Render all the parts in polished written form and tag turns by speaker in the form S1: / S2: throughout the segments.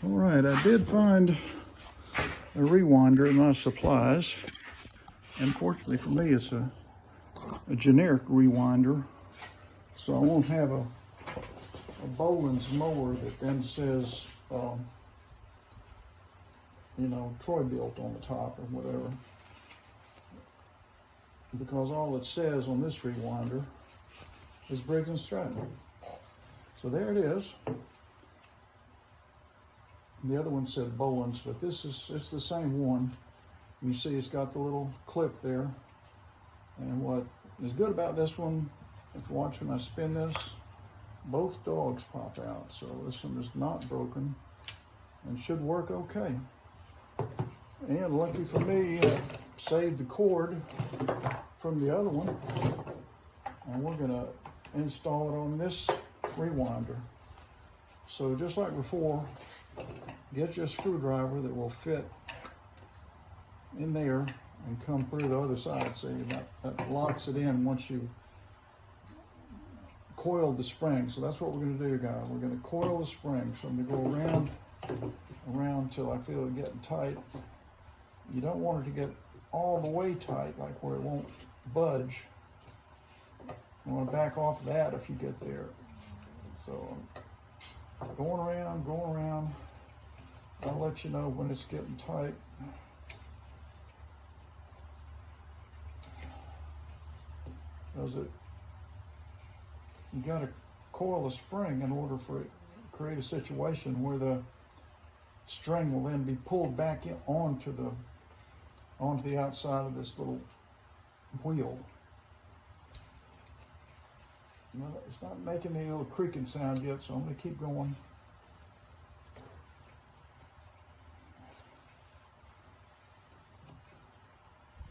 S1: All right, I did find a rewinder in my supplies. Unfortunately for me, it's a generic rewinder. So I won't have a bolens mower that then says, Troy built on the top or whatever. Because all it says on this rewinder is Briggs and Stratton. So there it is. The other one said bolens, but it's the same one. You see it's got the little clip there. And what is good about this one, if you watch when I spin this, both dogs pop out. So this one is not broken and should work okay. And lucky for me, I saved the cord from the other one. And we're gonna install it on this rewinder. So just like before, get you a screwdriver that will fit in there and come through the other side. See, that locks it in once you coil the spring. So that's what we're gonna do, guys. We're gonna coil the spring. So I'm gonna go around till I feel it getting tight. You don't want it to get all the way tight, like where it won't budge. You want to back off of that if you get there. So going around. I'll let you know when it's getting tight. Because you got to coil the spring in order for it to create a situation where the string will then be pulled back in onto the outside of this little wheel. Well, it's not making any little creaking sound yet, so I'm going to keep going.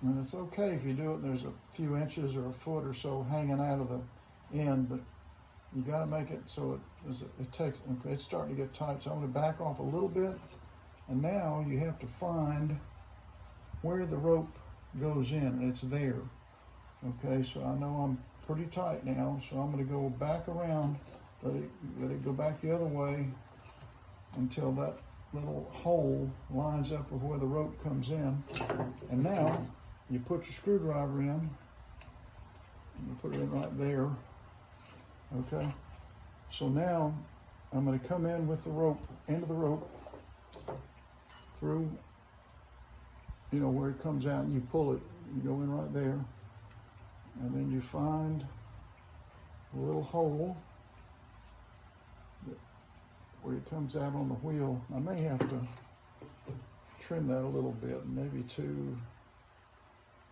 S1: And it's okay if you do it, there's a few inches or a foot or so hanging out of the end, but you got to make it so it's starting to get tight. So I'm going to back off a little bit, and now you have to find where the rope goes in, and it's there. Okay, so I know I'm pretty tight now, so I'm going to go back around, let it go back the other way until that little hole lines up with where the rope comes in. And now you put your screwdriver in, you put it in right there. Okay, so now I'm going to come in with the rope, end of the rope, through, where it comes out, and you pull it, you go in right there, and then you find a little hole where it comes out on the wheel. I may have to trim that a little bit, maybe two.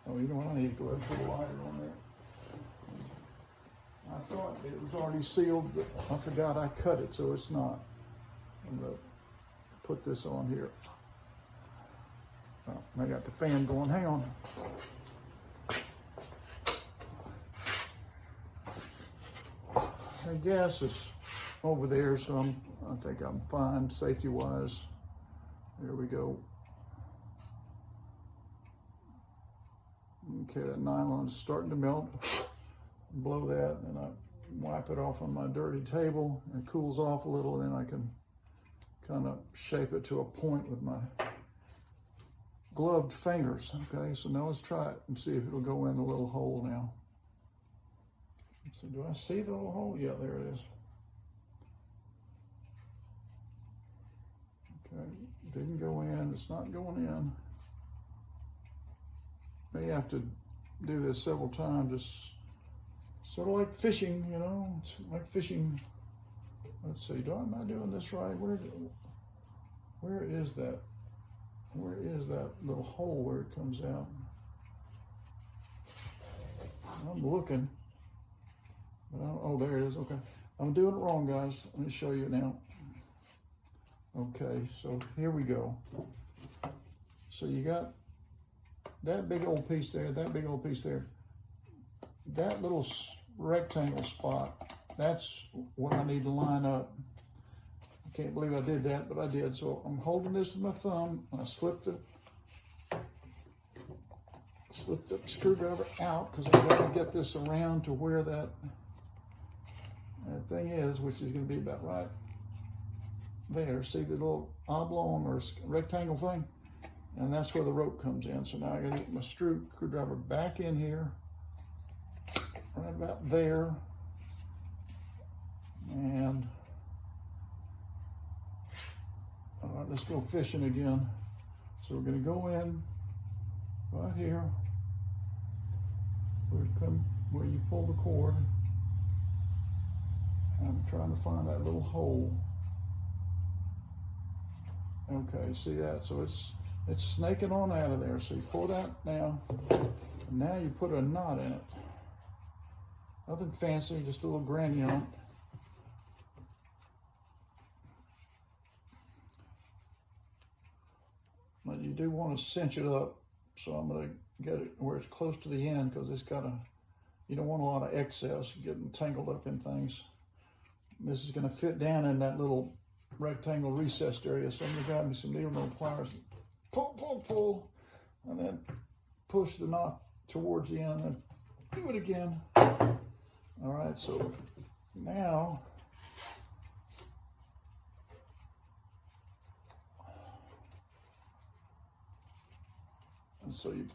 S1: Oh, you know what, I need to go ahead and put a lighter on there. I thought it was already sealed, but I forgot I cut it, so it's not. I'm gonna put this on here. Oh, I got the fan going, hang on. The gas is over there, so I think I'm fine safety-wise. There we go. Okay, that nylon is starting to melt. Blow that, and I wipe it off on my dirty table. It cools off a little, and then I can kind of shape it to a point with my gloved fingers. Okay, so now let's try it and see if it'll go in the little hole now. So do I see the little hole? Yeah, there it is. Okay, didn't go in, it's not going in. May have to do this several times. It's sort of like fishing, it's like fishing. Let's see, am I doing this right? Where is that? Where is that little hole where it comes out? I'm looking. But oh, there it is, okay. I'm doing it wrong, guys. Let me show you now. Okay, so here we go. So you got that big old piece there, that big old piece there. That little rectangle spot, that's what I need to line up. I can't believe I did that, but I did. So I'm holding this with my thumb, and I slipped the screwdriver out because I've got to get this around to where that thing is, which is going to be about right there. See the little oblong or rectangle thing? And that's where the rope comes in. So now I gotta get my screwdriver back in here, right about there. And all right, let's go fishing again. So we're gonna go in right here, where you pull the cord. I'm trying to find that little hole. Okay, see that? So it's snaking on out of there. So you pull that now, and now you put a knot in it. Nothing fancy, just a little granny knot. But you do want to cinch it up, so I'm going to get it where it's close to the end, because it's got you don't want a lot of excess getting tangled up in things. This is going to fit down in that little rectangle recessed area, so I'm going to grab me some needle nose pliers, pull, and then push the knot towards the end, and then do it again. All right, so now so you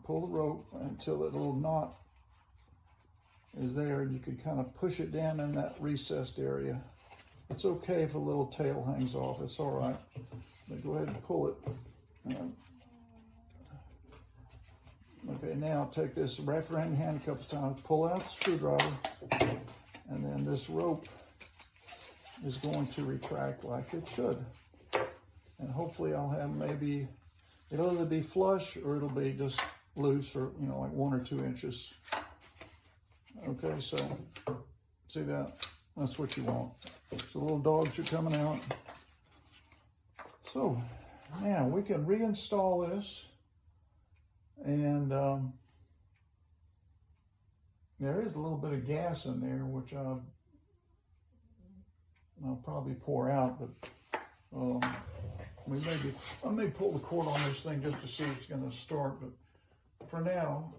S1: pull the rope until that little knot is there, and you could kind of push it down in that recessed area. It's okay if a little tail hangs off, it's all right. But go ahead and pull it. Okay, now take this, wrap it around your hand a couple times, pull out the screwdriver, and then this rope is going to retract like it should. And hopefully I'll have maybe, it'll either be flush or it'll be just loose for, like 1 or 2 inches. Okay, so see that? That's what you want. So little dogs are coming out. So now we can reinstall this, and there is a little bit of gas in there, which I'll probably pour out, but I may pull the cord on this thing just to see if it's going to start, but for now,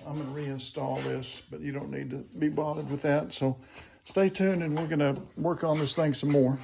S1: I'm going to reinstall this, but you don't need to be bothered with that. So stay tuned, and we're going to work on this thing some more.